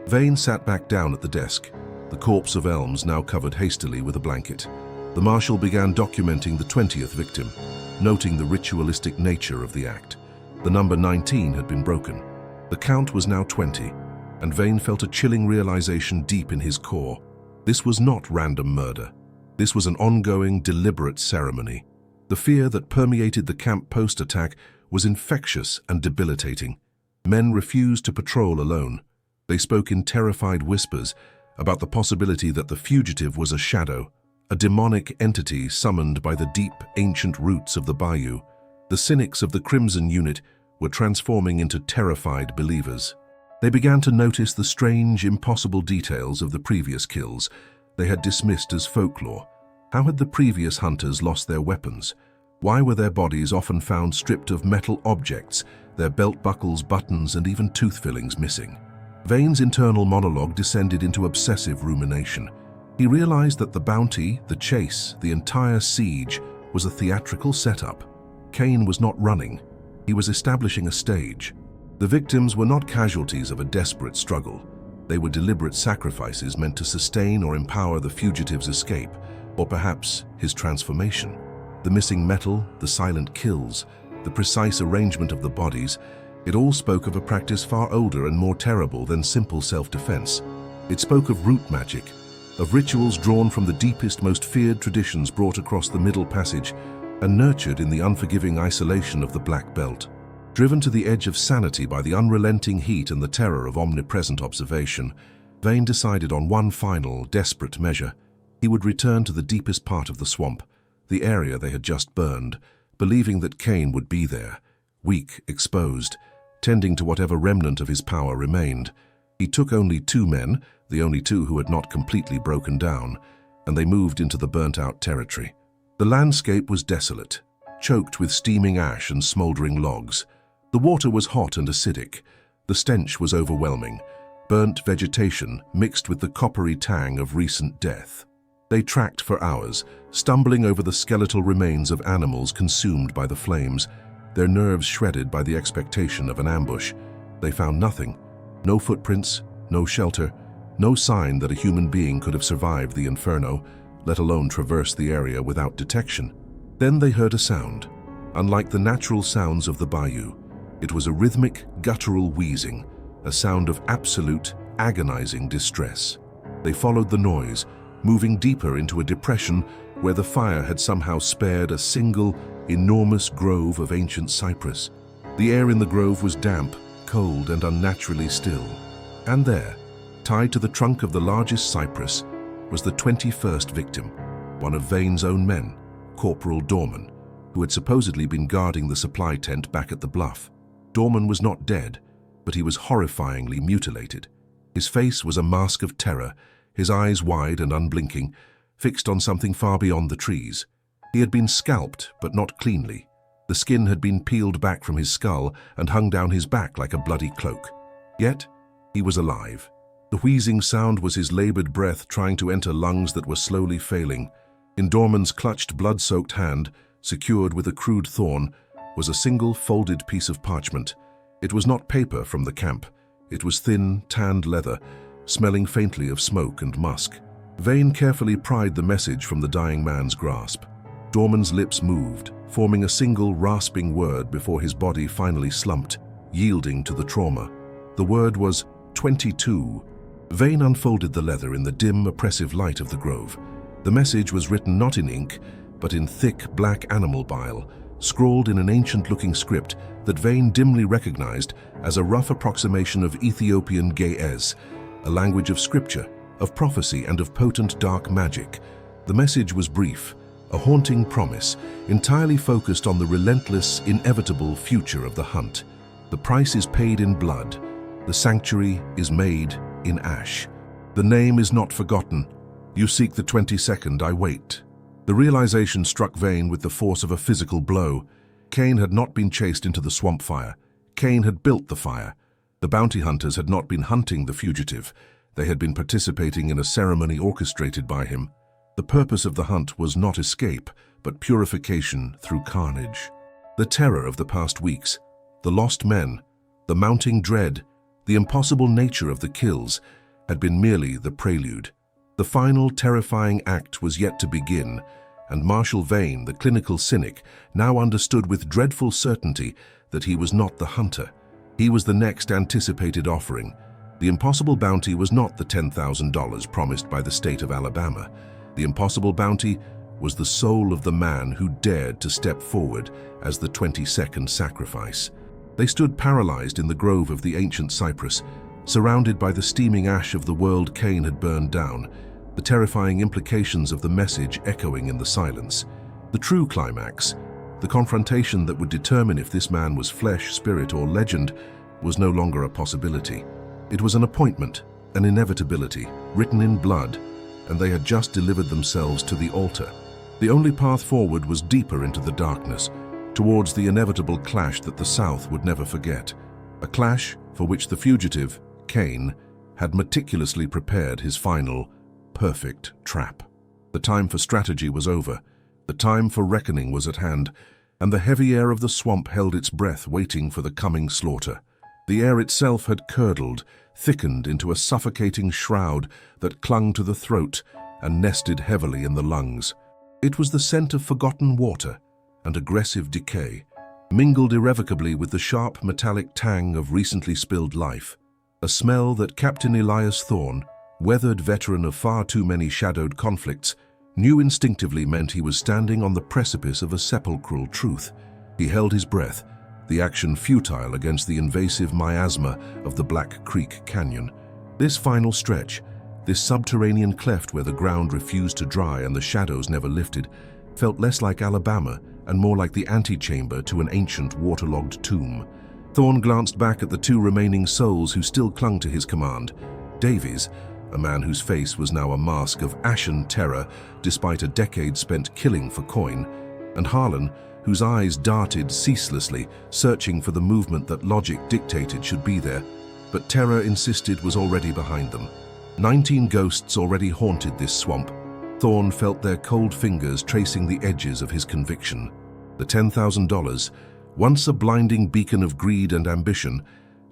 Vane sat back down at the desk, the corpse of Elms now covered hastily with a blanket. The marshal began documenting the 20th victim, noting the ritualistic nature of the act. The number 19 had been broken. The count was now 20, and Vane felt a chilling realization deep in his core. This was not random murder. This was an ongoing, deliberate ceremony. The fear that permeated the camp post-attack was infectious and debilitating. Men refused to patrol alone. They spoke in terrified whispers about the possibility that the fugitive was a shadow, a demonic entity summoned by the deep, ancient roots of the bayou. The cynics of the Crimson Unit were transforming into terrified believers. They began to notice the strange, impossible details of the previous kills they had dismissed as folklore. How had the previous hunters lost their weapons? Why were their bodies often found stripped of metal objects, their belt buckles, buttons, and even tooth fillings missing? Vane's internal monologue descended into obsessive rumination. He realized that the bounty, the chase, the entire siege was a theatrical setup. Kane was not running. He was establishing a stage. The victims were not casualties of a desperate struggle. They were deliberate sacrifices meant to sustain or empower the fugitive's escape, or perhaps his transformation. The missing metal, the silent kills, the precise arrangement of the bodies, it all spoke of a practice far older and more terrible than simple self-defense. It spoke of root magic, of rituals drawn from the deepest, most feared traditions brought across the Middle Passage and nurtured in the unforgiving isolation of the Black Belt. Driven to the edge of sanity by the unrelenting heat and the terror of omnipresent observation, Vane decided on one final, desperate measure. He would return to the deepest part of the swamp, the area they had just burned, believing that Kane would be there, weak, exposed, tending to whatever remnant of his power remained. He took only 2 men, the only 2 who had not completely broken down, and they moved into the burnt-out territory. The landscape was desolate. choked with steaming ash and smoldering logs. The water was hot and acidic. The stench was overwhelming. Burnt vegetation mixed with the coppery tang of recent death. They tracked for hours, stumbling over the skeletal remains of animals consumed by the flames, their nerves shredded by the expectation of an ambush. They found nothing. No footprints, no shelter, no sign that a human being could have survived the inferno, let alone traverse the area without detection. Then they heard a sound. Unlike the natural sounds of the bayou, it was a rhythmic, guttural wheezing, a sound of absolute, agonizing distress. They followed the noise, moving deeper into a depression where the fire had somehow spared a single, enormous grove of ancient cypress. The air in the grove was damp, cold, and unnaturally still. And there, tied to the trunk of the largest cypress, was the 21st victim, one of Vane's own men, Corporal Dorman, who had supposedly been guarding the supply tent back at the bluff. Dorman was not dead, but he was horrifyingly mutilated. His face was a mask of terror, his eyes wide and unblinking, fixed on something far beyond the trees. He had been scalped, but not cleanly. The skin had been peeled back from his skull and hung down his back like a bloody cloak. Yet, he was alive. The wheezing sound was his labored breath trying to enter lungs that were slowly failing. In Dorman's clutched, blood-soaked hand, secured with a crude thorn, was a single folded piece of parchment. It was not paper from the camp. It was thin, tanned leather, smelling faintly of smoke and musk. Vane carefully pried the message from the dying man's grasp. Dorman's lips moved, forming a single rasping word before his body finally slumped, yielding to the trauma. The word was 22. Vane unfolded the leather in the dim, oppressive light of the grove. The message was written not in ink, but in thick, black animal bile, scrawled in an ancient-looking script that Vane dimly recognized as a rough approximation of Ethiopian Ge'ez, a language of scripture, of prophecy, and of potent dark magic. The message was brief, a haunting promise, entirely focused on the relentless, inevitable future of the hunt. The price is paid in blood. The sanctuary is made in ash. The name is not forgotten. You seek the 22nd, I wait. The realization struck Vane with the force of a physical blow. Cain had not been chased into the swamp fire. Cain had built the fire. The bounty hunters had not been hunting the fugitive. They had been participating in a ceremony orchestrated by him. The purpose of the hunt was not escape, but purification through carnage. The terror of the past weeks, the lost men, the mounting dread, the impossible nature of the kills had been merely the prelude. The final terrifying act was yet to begin, and Marshal Vane, the clinical cynic, now understood with dreadful certainty that he was not the hunter. He was the next anticipated offering. The impossible bounty was not the $10,000 promised by the state of Alabama. The impossible bounty was the soul of the man who dared to step forward as the 22nd sacrifice. They stood paralyzed in the grove of the ancient cypress, surrounded by the steaming ash of the world Cain had burned down, the terrifying implications of the message echoing in the silence. The true climax, the confrontation that would determine if this man was flesh, spirit, or legend, was no longer a possibility. It was an appointment, an inevitability, written in blood, and they had just delivered themselves to the altar. The only path forward was deeper into the darkness, towards the inevitable clash that the South would never forget. A clash for which the fugitive, Cain, had meticulously prepared his final, perfect trap. The time for strategy was over. The time for reckoning was at hand, and the heavy air of the swamp held its breath, waiting for the coming slaughter. The air itself had curdled, thickened into a suffocating shroud that clung to the throat and nested heavily in the lungs. It was the scent of forgotten water and aggressive decay, mingled irrevocably with the sharp metallic tang of recently spilled life, a smell that Captain Elias Thorne, weathered veteran of far too many shadowed conflicts, knew instinctively meant he was standing on the precipice of a sepulchral truth. He held his breath, the action futile against the invasive miasma of the Black Creek Canyon. This final stretch, this subterranean cleft where the ground refused to dry and the shadows never lifted, felt less like Alabama and more like the antechamber to an ancient waterlogged tomb. Thorne glanced back at the two remaining souls who still clung to his command. Davies, a man whose face was now a mask of ashen terror despite a decade spent killing for coin, and Harlan, whose eyes darted ceaselessly, searching for the movement that logic dictated should be there, but terror insisted was already behind them. 19 ghosts already haunted this swamp. Thorne felt their cold fingers tracing the edges of his conviction. The $10,000, once a blinding beacon of greed and ambition,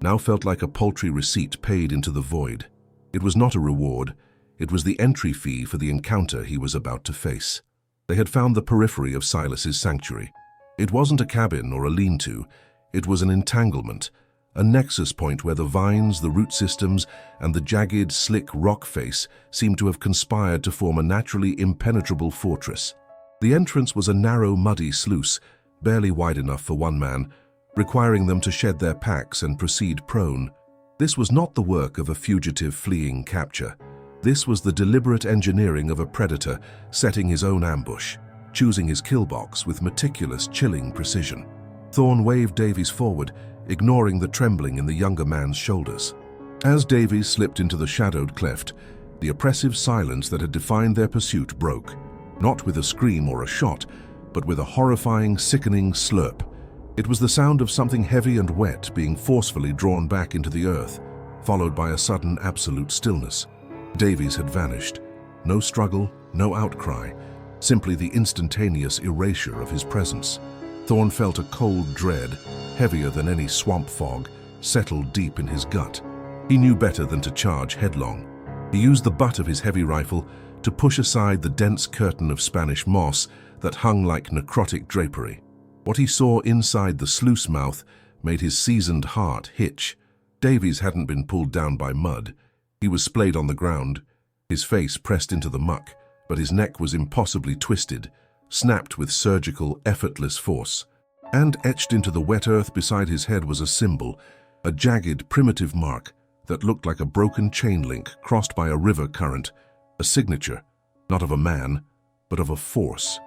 now felt like a paltry receipt paid into the void. It was not a reward, it was the entry fee for the encounter he was about to face. They had found the periphery of Silas's sanctuary. It wasn't a cabin or a lean-to, it was an entanglement, a nexus point where the vines, the root systems, and the jagged, slick rock face seemed to have conspired to form a naturally impenetrable fortress. The entrance was a narrow, muddy sluice, barely wide enough for one man, requiring them to shed their packs and proceed prone. This was not the work of a fugitive fleeing capture. This was the deliberate engineering of a predator setting his own ambush, choosing his kill box with meticulous, chilling precision. Thorne waved Davies forward, ignoring the trembling in the younger man's shoulders. As Davies slipped into the shadowed cleft, the oppressive silence that had defined their pursuit broke, not with a scream or a shot, but with a horrifying, sickening slurp. It was the sound of something heavy and wet being forcefully drawn back into the earth, followed by a sudden absolute stillness. Davies had vanished. No struggle, no outcry, simply the instantaneous erasure of his presence. Thorne felt a cold dread, heavier than any swamp fog, settled deep in his gut. He knew better than to charge headlong. He used the butt of his heavy rifle to push aside the dense curtain of Spanish moss that hung like necrotic drapery. What he saw inside the sluice mouth made his seasoned heart hitch. Davies hadn't been pulled down by mud. He was splayed on the ground, his face pressed into the muck, but his neck was impossibly twisted, snapped with surgical, effortless force. And etched into the wet earth beside his head was a symbol, a jagged, primitive mark that looked like a broken chain link crossed by a river current, a signature, not of a man, but of a force.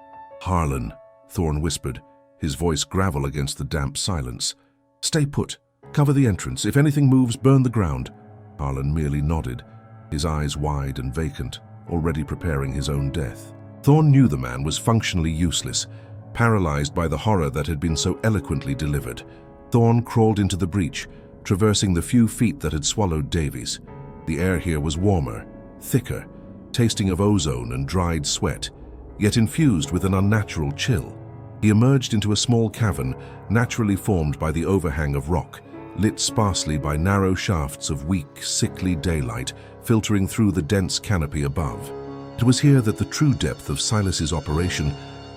"Harlan," Thorne whispered, his voice gravel against the damp silence. "Stay put. Cover the entrance. If anything moves, burn the ground." Harlan merely nodded, his eyes wide and vacant, already preparing his own death. Thorne knew the man was functionally useless, paralyzed by the horror that had been so eloquently delivered. Thorne crawled into the breach, traversing the few feet that had swallowed Davies. The air here was warmer, thicker, tasting of ozone and dried sweat, yet infused with an unnatural chill. He emerged into a small cavern naturally formed by the overhang of rock, lit sparsely by narrow shafts of weak, sickly daylight filtering through the dense canopy above. It was here that the true depth of Silas's operation,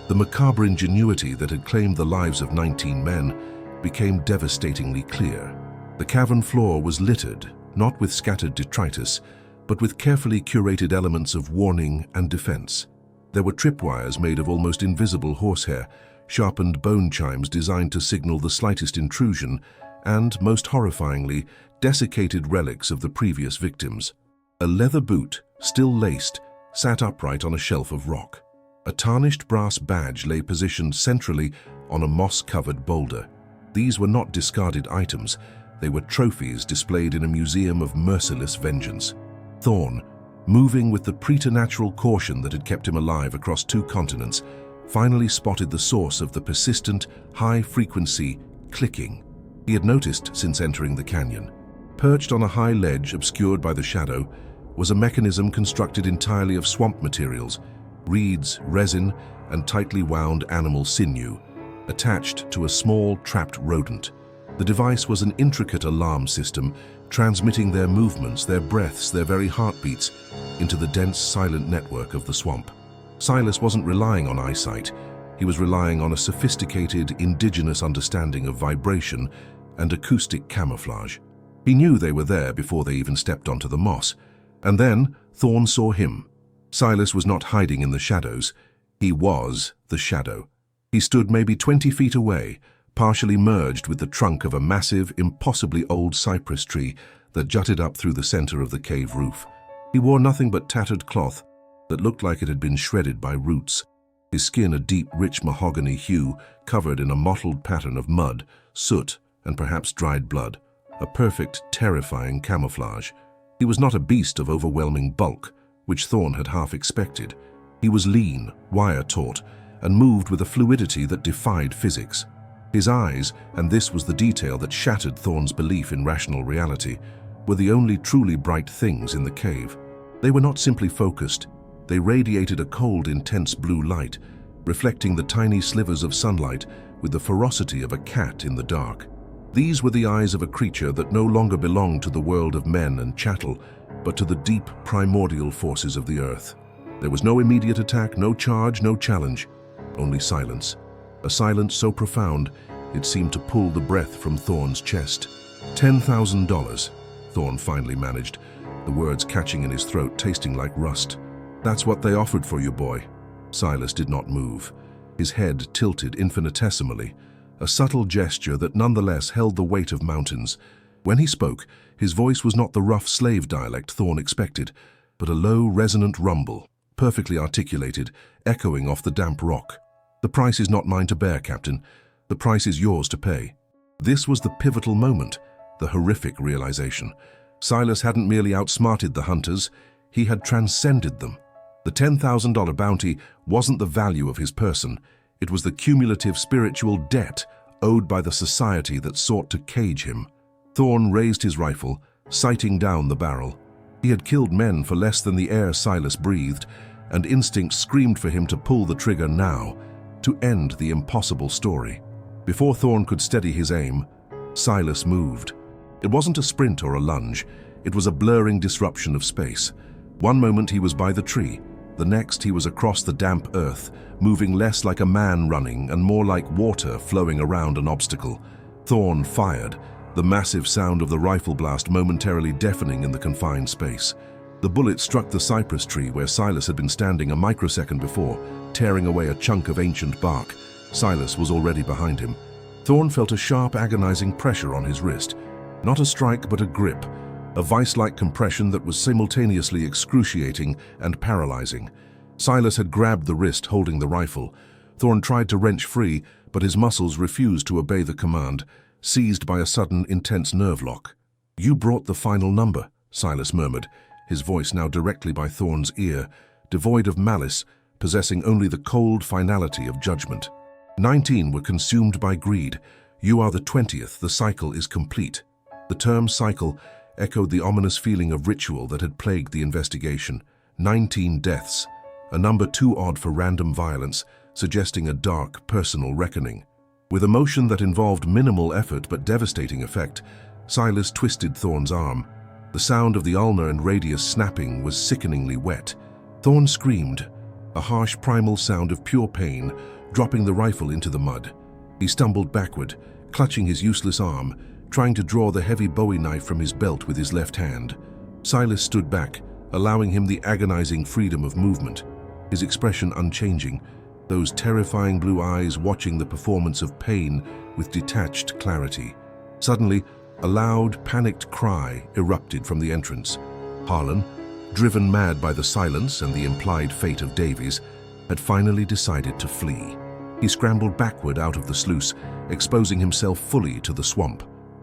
the macabre ingenuity that had claimed the lives of 19 men, became devastatingly clear. The cavern floor was littered, not with scattered detritus, but with carefully curated elements of warning and defense. There were tripwires made of almost invisible horsehair, sharpened bone chimes designed to signal the slightest intrusion, and, most horrifyingly, desiccated relics of the previous victims. A leather boot, still laced, sat upright on a shelf of rock. A tarnished brass badge lay positioned centrally on a moss-covered boulder. These were not discarded items, they were trophies displayed in a museum of merciless vengeance. Thorne, moving with the preternatural caution that had kept him alive across 2 continents, finally spotted the source of the persistent, high-frequency clicking he had noticed since entering the canyon. Perched on a high ledge obscured by the shadow was a mechanism constructed entirely of swamp materials, reeds, resin, and tightly wound animal sinew, attached to a small, trapped rodent. The device was an intricate alarm system, transmitting their movements, their breaths, their very heartbeats into the dense, silent network of the swamp. Silas wasn't relying on eyesight. He was relying on a sophisticated, indigenous understanding of vibration and acoustic camouflage. He knew they were there before they even stepped onto the moss. And then Thorne saw him. Silas was not hiding in the shadows. He was the shadow. He stood maybe 20 feet away, partially merged with the trunk of a massive, impossibly old cypress tree that jutted up through the center of the cave roof. He wore nothing but tattered cloth that looked like it had been shredded by roots, his skin a deep, rich mahogany hue covered in a mottled pattern of mud, soot, and perhaps dried blood, a perfect, terrifying camouflage. He was not a beast of overwhelming bulk, which Thorne had half expected. He was lean, wire-taut, and moved with a fluidity that defied physics. His eyes, and this was the detail that shattered Thorn's belief in rational reality, were the only truly bright things in the cave. They were not simply focused. They radiated a cold, intense blue light, reflecting the tiny slivers of sunlight with the ferocity of a cat in the dark. These were the eyes of a creature that no longer belonged to the world of men and chattel, but to the deep, primordial forces of the earth. There was no immediate attack, no charge, no challenge, only silence. A silence so profound, it seemed to pull the breath from Thorn's chest. $10,000, Thorn finally managed, the words catching in his throat, tasting like rust. That's what they offered for you, boy. Silas did not move. His head tilted infinitesimally, a subtle gesture that nonetheless held the weight of mountains. When he spoke, his voice was not the rough slave dialect Thorn expected, but a low, resonant rumble, perfectly articulated, echoing off the damp rock. The price is not mine to bear, Captain. The price is yours to pay. This was the pivotal moment, the horrific realization. Silas hadn't merely outsmarted the hunters, he had transcended them. The $10,000 bounty wasn't the value of his person, it was the cumulative spiritual debt owed by the society that sought to cage him. Thorn raised his rifle, sighting down the barrel. He had killed men for less than the air Silas breathed, and instinct screamed for him to pull the trigger now, to end the impossible story. Before Thorn could steady his aim, Silas moved. It wasn't a sprint or a lunge, it was a blurring disruption of space. One moment he was by the tree, the next he was across the damp earth, moving less like a man running and more like water flowing around an obstacle. Thorn fired, the massive sound of the rifle blast momentarily deafening in the confined space. The bullet struck the cypress tree where Silas had been standing a microsecond before, tearing away a chunk of ancient bark. Silas was already behind him. Thorn felt a sharp, agonizing pressure on his wrist. Not a strike, but a grip, a vice-like compression that was simultaneously excruciating and paralyzing. Silas had grabbed the wrist holding the rifle. Thorn tried to wrench free, but his muscles refused to obey the command, seized by a sudden, intense nerve lock. "You brought the final number," Silas murmured, his voice now directly by Thorn's ear, devoid of malice, possessing only the cold finality of judgment. 19 were consumed by greed. You are the 20th, the cycle is complete. The term cycle echoed the ominous feeling of ritual that had plagued the investigation. 19 deaths, a number too odd for random violence, suggesting a dark, personal reckoning. With a motion that involved minimal effort but devastating effect, Silas twisted Thorn's arm. The sound of the ulnar and radius snapping was sickeningly wet. Thorn screamed, a harsh primal sound of pure pain, dropping the rifle into the mud. He stumbled backward, clutching his useless arm, trying to draw the heavy Bowie knife from his belt with his left hand. Silas stood back, allowing him the agonizing freedom of movement, his expression unchanging, those terrifying blue eyes watching the performance of pain with detached clarity. Suddenly, a loud, panicked cry erupted from the entrance. Harlan, driven mad by the silence and the implied fate of Davies, had finally decided to flee. He scrambled backward out of the sluice, exposing himself fully to the swamp.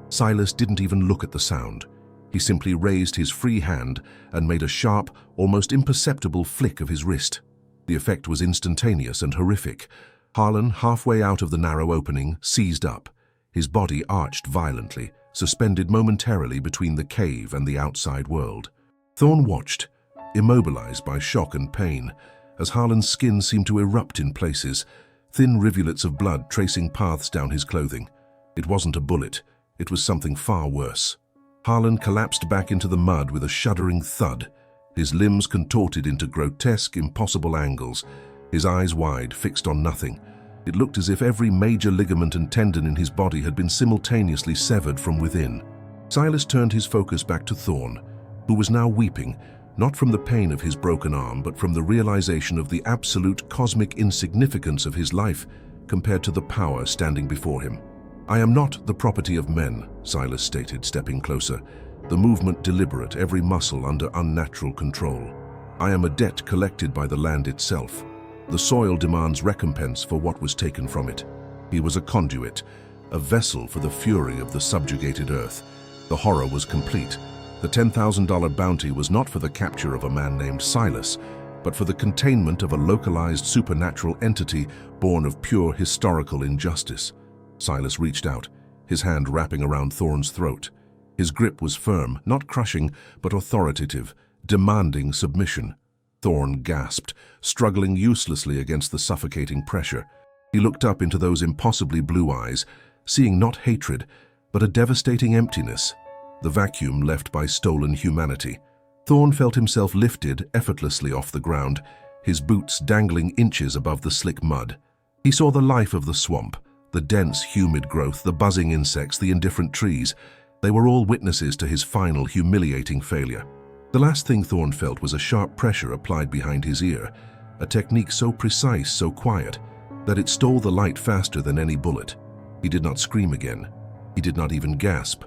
Silas didn't even look at the sound. He simply raised his free hand and made a sharp, almost imperceptible flick of his wrist. The effect was instantaneous and horrific. Harlan, halfway out of the narrow opening, seized up. His body arched violently, suspended momentarily between the cave and the outside world. Thorn watched, immobilized by shock and pain, as Harlan's skin seemed to erupt in places, thin rivulets of blood tracing paths down his clothing. It wasn't a bullet. It was something far worse. Harlan collapsed back into the mud with a shuddering thud, his limbs contorted into grotesque, impossible angles, his eyes wide, fixed on nothing. It looked as if every major ligament and tendon in his body had been simultaneously severed from within. Silas turned his focus back to Thorn, who was now weeping, not from the pain of his broken arm, but from the realization of the absolute cosmic insignificance of his life compared to the power standing before him. "I am not the property of men," Silas stated, stepping closer, the movement deliberate, every muscle under unnatural control. "I am a debt collected by the land itself. The soil demands recompense for what was taken from it." He was a conduit, a vessel for the fury of the subjugated earth. The horror was complete. The $10,000 bounty was not for the capture of a man named Silas. but for the containment of a localized supernatural entity born of pure historical injustice. Silas reached out, his hand wrapping around Thorn's throat. His grip was firm, not crushing, but authoritative, demanding submission. Thorn gasped, struggling uselessly against the suffocating pressure. He looked up into those impossibly blue eyes, seeing not hatred, but a devastating emptiness, the vacuum left by stolen humanity. Thorn felt himself lifted effortlessly off the ground, his boots dangling inches above the slick mud. He saw the life of the swamp, the dense, humid growth, the buzzing insects, the indifferent trees. They were all witnesses to his final, humiliating failure. The last thing Thorn felt was a sharp pressure applied behind his ear, a technique so precise, so quiet, that it stole the light faster than any bullet. He did not scream again. He did not even gasp.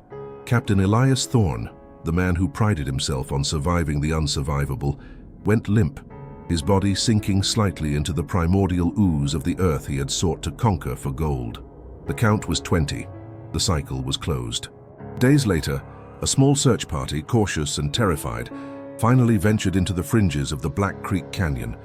Captain Elias Thorn, the man who prided himself on surviving the unsurvivable, went limp, his body sinking slightly into the primordial ooze of the earth he had sought to conquer for gold. The count was 20. The cycle was closed. Days later, a small search party, cautious and terrified, finally ventured into the fringes of the Black Creek Canyon,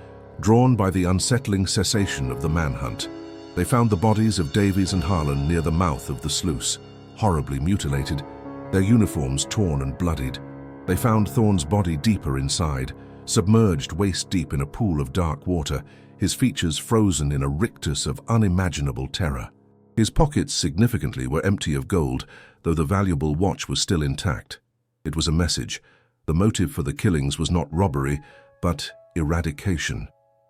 drawn by the unsettling cessation of the manhunt. They found the bodies of Davies and Harlan near the mouth of the sluice, horribly mutilated, their uniforms torn and bloodied. They found Thorn's body deeper inside, submerged waist-deep in a pool of dark water, his features frozen in a rictus of unimaginable terror. His pockets, significantly, were empty of gold, though the valuable watch was still intact. It was a message. The motive for the killings was not robbery, but eradication.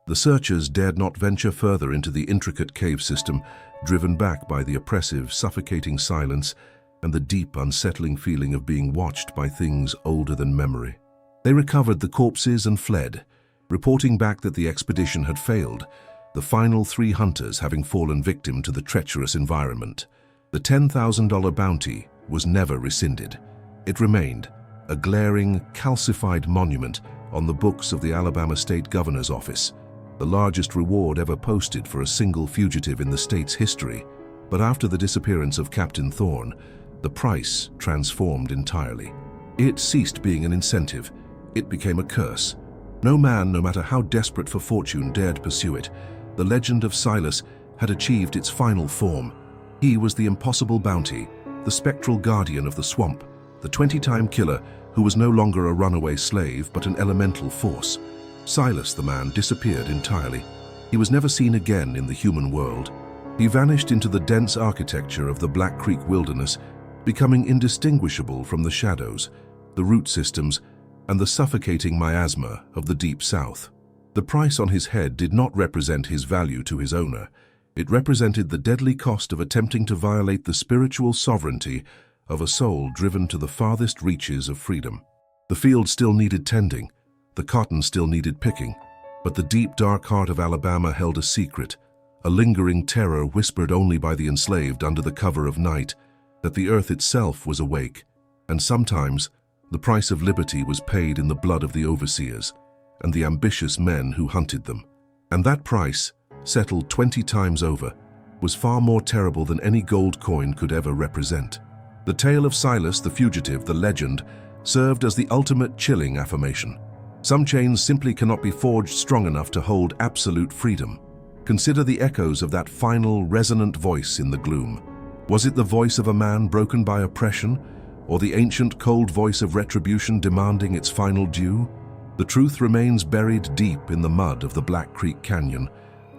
The searchers dared not venture further into the intricate cave system, driven back by the oppressive, suffocating silence and the deep, unsettling feeling of being watched by things older than memory. They recovered the corpses and fled, reporting back that the expedition had failed, the final 3 hunters having fallen victim to the treacherous environment. The $10,000 bounty was never rescinded. It remained, a glaring, calcified monument on the books of the Alabama State Governor's Office, the largest reward ever posted for a single fugitive in the state's history. But after the disappearance of Captain Thorn, the price transformed entirely. It ceased being an incentive. It became a curse. No man, no matter how desperate for fortune, dared pursue it. The legend of Silas had achieved its final form. He was the impossible bounty, the spectral guardian of the swamp, the 20-time killer who was no longer a runaway slave but an elemental force. Silas, the man, disappeared entirely. He was never seen again in the human world. He vanished into the dense architecture of the Black Creek wilderness, becoming indistinguishable from the shadows, the root systems, and the suffocating miasma of the Deep South. The price on his head did not represent his value to his owner. It represented the deadly cost of attempting to violate the spiritual sovereignty of a soul driven to the farthest reaches of freedom. The field still needed tending, the cotton still needed picking, but the deep, dark heart of Alabama held a secret, a lingering terror whispered only by the enslaved under the cover of night, that the earth itself was awake, and sometimes the price of liberty was paid in the blood of the overseers and the ambitious men who hunted them. And that price, settled 20 times over, was far more terrible than any gold coin could ever represent. The tale of Silas the fugitive, the legend, served as the ultimate chilling affirmation. Some chains simply cannot be forged strong enough to hold absolute freedom. Consider the echoes of that final, resonant voice in the gloom. Was it the voice of a man broken by oppression, or the ancient, cold voice of retribution demanding its final due? The truth remains buried deep in the mud of the Black Creek Canyon,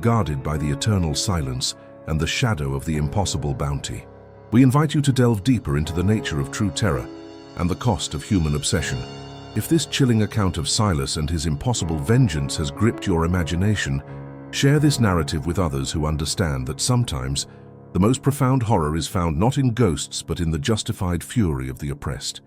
guarded by the eternal silence and the shadow of the impossible bounty. We invite you to delve deeper into the nature of true terror and the cost of human obsession. If this chilling account of Silas and his impossible vengeance has gripped your imagination, share this narrative with others who understand that sometimes the most profound horror is found not in ghosts but in the justified fury of the oppressed.